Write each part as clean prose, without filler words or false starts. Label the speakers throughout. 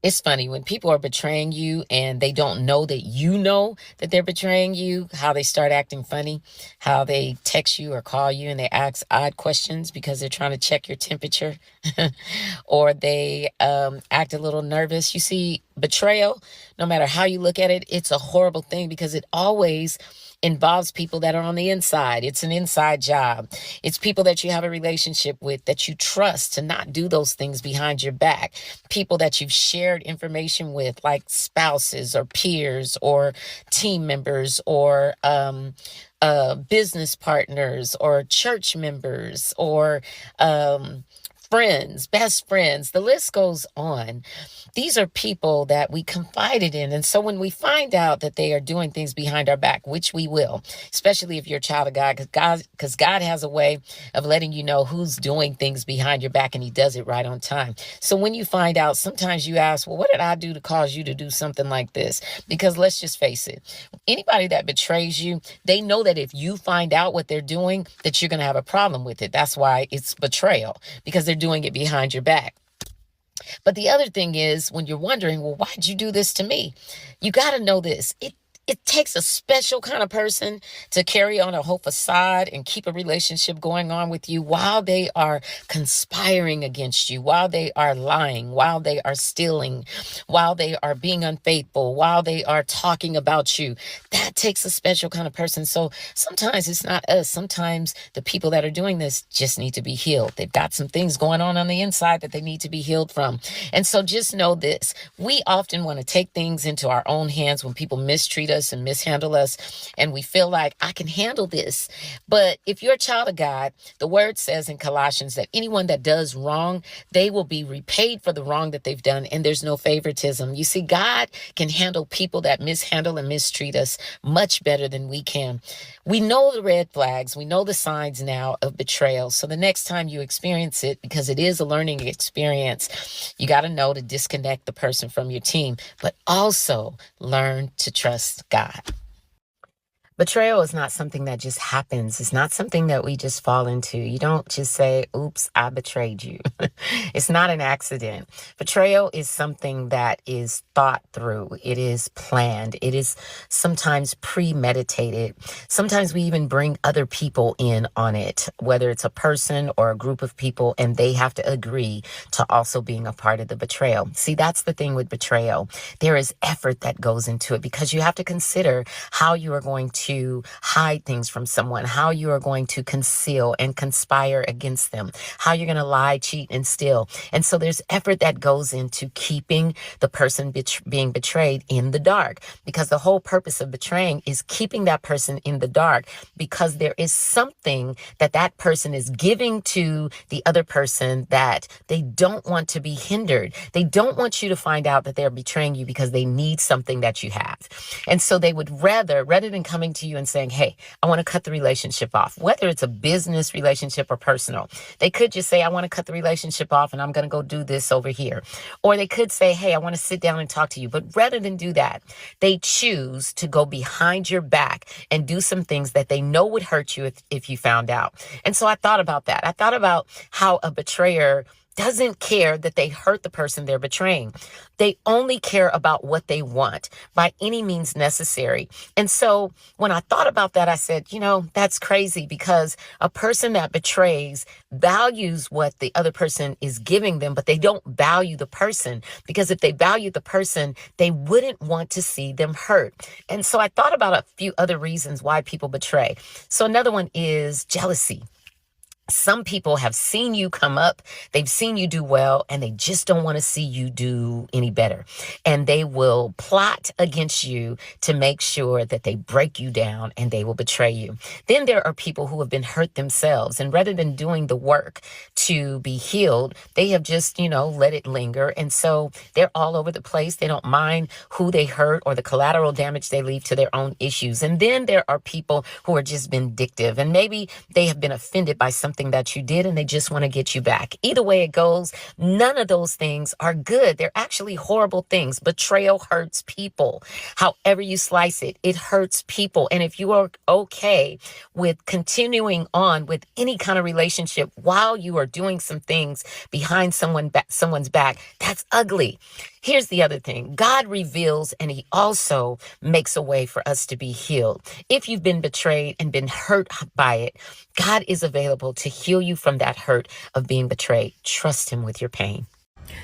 Speaker 1: It's funny when people are betraying you and they don't know that you know that they're betraying you, how they start acting funny, how they text you or call you and they ask odd questions because they're trying to check your temperature or they act a little nervous. You see, betrayal, no matter how you look at it, it's a horrible thing because it always involves people that are on the inside. It's an inside job. It's people that you have a relationship with that you trust to not do those things behind your back. People that you've shared information with, like spouses or peers or team members or business partners or church members or friends, best friends. The list goes on. These are people that we confided in. And so when we find out that they are doing things behind our back, which we will, especially if you're a child of God, because God has a way of letting you know who's doing things behind your back, and he does it right on time. So when you find out, sometimes you ask, well, what did I do to cause you to do something like this? Because let's just face it, anybody that betrays you, they know that if you find out what they're doing, that you're going to have a problem with it. That's why it's betrayal, because they're doing it behind your back. But the other thing is, when you're wondering, well, why'd you do this to me? You got to know this. It takes a special kind of person to carry on a whole facade and keep a relationship going on with you while they are conspiring against you, while they are lying, while they are stealing, while they are being unfaithful, while they are talking about you. That takes a special kind of person. So sometimes it's not us. Sometimes the people that are doing this just need to be healed. They've got some things going on the inside that they need to be healed from. And so just know this. We often want to take things into our own hands when people mistreat us and mishandle us, and we feel like I can handle this. But if you're a child of God, the word says in Colossians that anyone that does wrong, they will be repaid for the wrong that they've done, and there's no favoritism. You see, God can handle people that mishandle and mistreat us much better than we can. We know the red flags. We know the signs now of betrayal. So the next time you experience it, because it is a learning experience, you got to know to disconnect the person from your team, but also learn to trust God. Betrayal is not something that just happens. It's not something that we just fall into. You don't just say, oops, I betrayed you. It's not an accident. Betrayal is something that is thought through. It is planned. It is sometimes premeditated. Sometimes we even bring other people in on it, whether it's a person or a group of people, and they have to agree to also being a part of the betrayal. See, that's the thing with betrayal. There is effort that goes into it because you have to consider how you are going to hide things from someone, how you are going to conceal and conspire against them, how you're going to lie, cheat, and steal. And so there's effort that goes into keeping the person being betrayed in the dark, because the whole purpose of betraying is keeping that person in the dark, because there is something that that person is giving to the other person that they don't want to be hindered. They don't want you to find out that they're betraying you because they need something that you have. And so they would rather than coming to you and saying, hey, I want to cut the relationship off, whether it's a business relationship or personal. They could just say, I want to cut the relationship off and I'm going to go do this over here. Or they could say, hey, I want to sit down and talk to you. But rather than do that, they choose to go behind your back and do some things that they know would hurt you if you found out. And so I thought about that. I thought about how a betrayer doesn't care that they hurt the person they're betraying. They only care about what they want by any means necessary. And so when I thought about that, I said, that's crazy, because a person that betrays values what the other person is giving them, but they don't value the person, because if they valued the person, they wouldn't want to see them hurt. And so I thought about a few other reasons why people betray. So another one is jealousy. Some people have seen you come up, they've seen you do well, and they just don't want to see you do any better. And they will plot against you to make sure that they break you down, and they will betray you. Then there are people who have been hurt themselves, and rather than doing the work to be healed, they have just, let it linger. And so they're all over the place. They don't mind who they hurt or the collateral damage they leave to their own issues. And then there are people who are just vindictive, and maybe they have been offended by something that you did and they just want to get you back. Either way it goes, none of those things are good. They're actually horrible things. Betrayal hurts people. However you slice it, it hurts people. And if you are okay with continuing on with any kind of relationship while you are doing some things behind someone's back, that's ugly. Here's the other thing. God reveals and he also makes a way for us to be healed. If you've been betrayed and been hurt by it, God is available to heal you from that hurt of being betrayed. Trust him with your pain.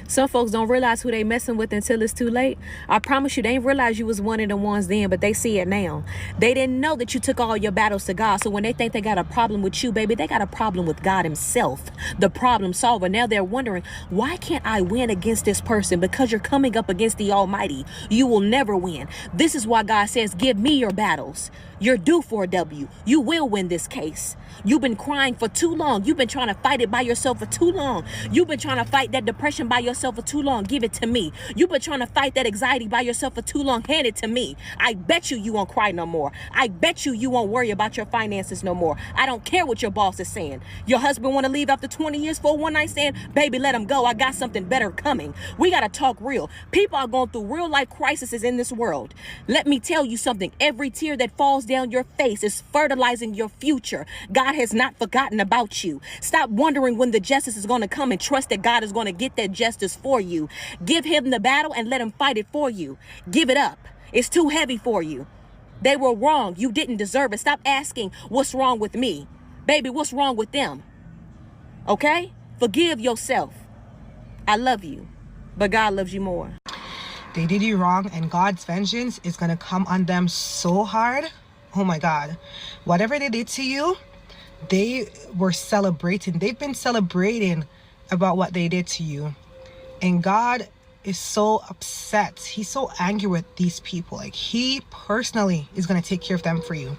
Speaker 2: Some folks don't realize who they messing with until it's too late. I promise you, they ain't realize you was one of the ones then, but they see it now. They didn't know that you took all your battles to God. So when they think they got a problem with you, baby, they got a problem with God himself, the problem solver. Now they're wondering, why can't I win against this person? Because you're coming up against the Almighty. You will never win. This is why God says, give me your battles. You're due for a W. You will win this case. You've been crying for too long. You've been trying to fight it by yourself for too long. You've been trying to fight that depression by yourself for too long. Give it to me. You've been trying to fight that anxiety by yourself for too long. Hand it to me. I bet you won't cry no more. I bet you won't worry about your finances no more. I don't care what your boss is saying. Your husband want to leave after 20 years for a one-night stand? Baby, let him go. I got something better coming. We got to talk real. People are going through real life crises in this world. Let me tell you something. Every tear that falls down your face is fertilizing your future. God has not forgotten about you. Stop wondering when the justice is going to come and trust that God is going to get that justice for you. Give him the battle and let him fight it for you. Give it up. It's too heavy for you. They were wrong. You didn't deserve it. Stop asking what's wrong with me. Baby, what's wrong with them? Okay? Forgive yourself. I love you, but God loves you more.
Speaker 3: They did you wrong, and God's vengeance is going to come on them so hard. Oh my God. Whatever they did to you, they were celebrating. They've been celebrating about what they did to you. And God is so upset. He's so angry with these people. Like, he personally is going to take care of them for you.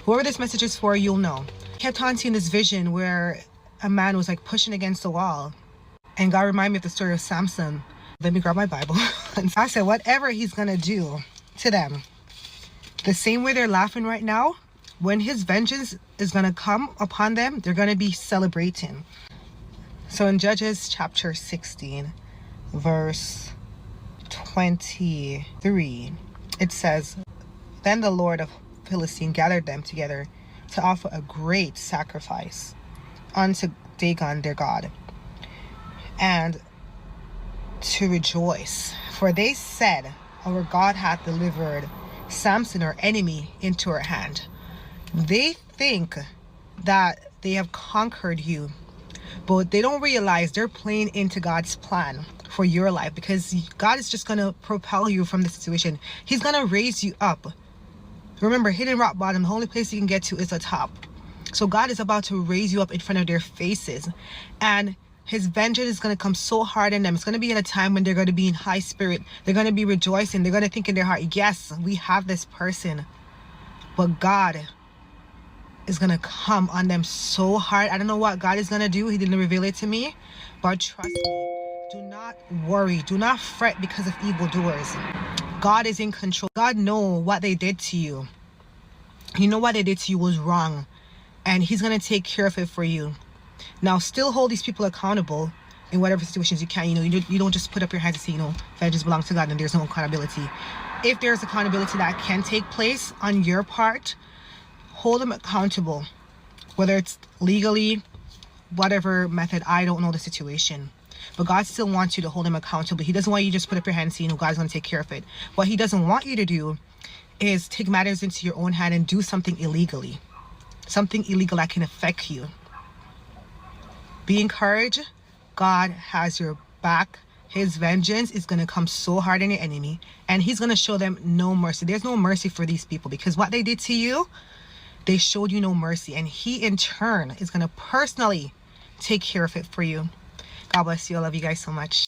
Speaker 3: Whoever this message is for, you'll know. I kept on seeing this vision where a man was like pushing against the wall. And God reminded me of the story of Samson. Let me grab my Bible. And I said, whatever he's going to do to them, the same way they're laughing right now, when his vengeance is going to come upon them, they're going to be celebrating. So in Judges chapter 16, verse 23, it says, Then the Lord of Philistine gathered them together to offer a great sacrifice unto Dagon their god, and to rejoice. For they said, Our God hath delivered Samson, our enemy, into our hand. They think that they have conquered you, but they don't realize they're playing into God's plan for your life, because God is just going to propel you from the situation. He's going to raise you up. Remember, hitting rock bottom, the only place you can get to is the top. So God is about to raise you up in front of their faces, and his vengeance is going to come so hard on them. It's going to be at a time when they're going to be in high spirit. They're going to be rejoicing. They're going to think in their heart, yes, we have this person. But God is going to come on them so hard. I don't know what God is going to do. He didn't reveal it to me. But trust me, do not worry. Do not fret because of evildoers. God is in control. God knows what they did to you. You know what they did to you was wrong. And he's going to take care of it for you. Now, still hold these people accountable in whatever situations you can. You don't just put up your hands and say, vengeance belongs to God and there's no accountability. If there's accountability that can take place on your part, hold them accountable. Whether it's legally, whatever method, I don't know the situation. But God still wants you to hold him accountable. He doesn't want you to just put up your hands and say, God's going to take care of it. What he doesn't want you to do is take matters into your own hand and do something illegally. Something illegal that can affect you. Be encouraged. God has your back. His vengeance is going to come so hard on your enemy, and he's going to show them no mercy. There's no mercy for these people, because what they did to you, they showed you no mercy, and he in turn is going to personally take care of it for you. God bless you. I love you guys so much.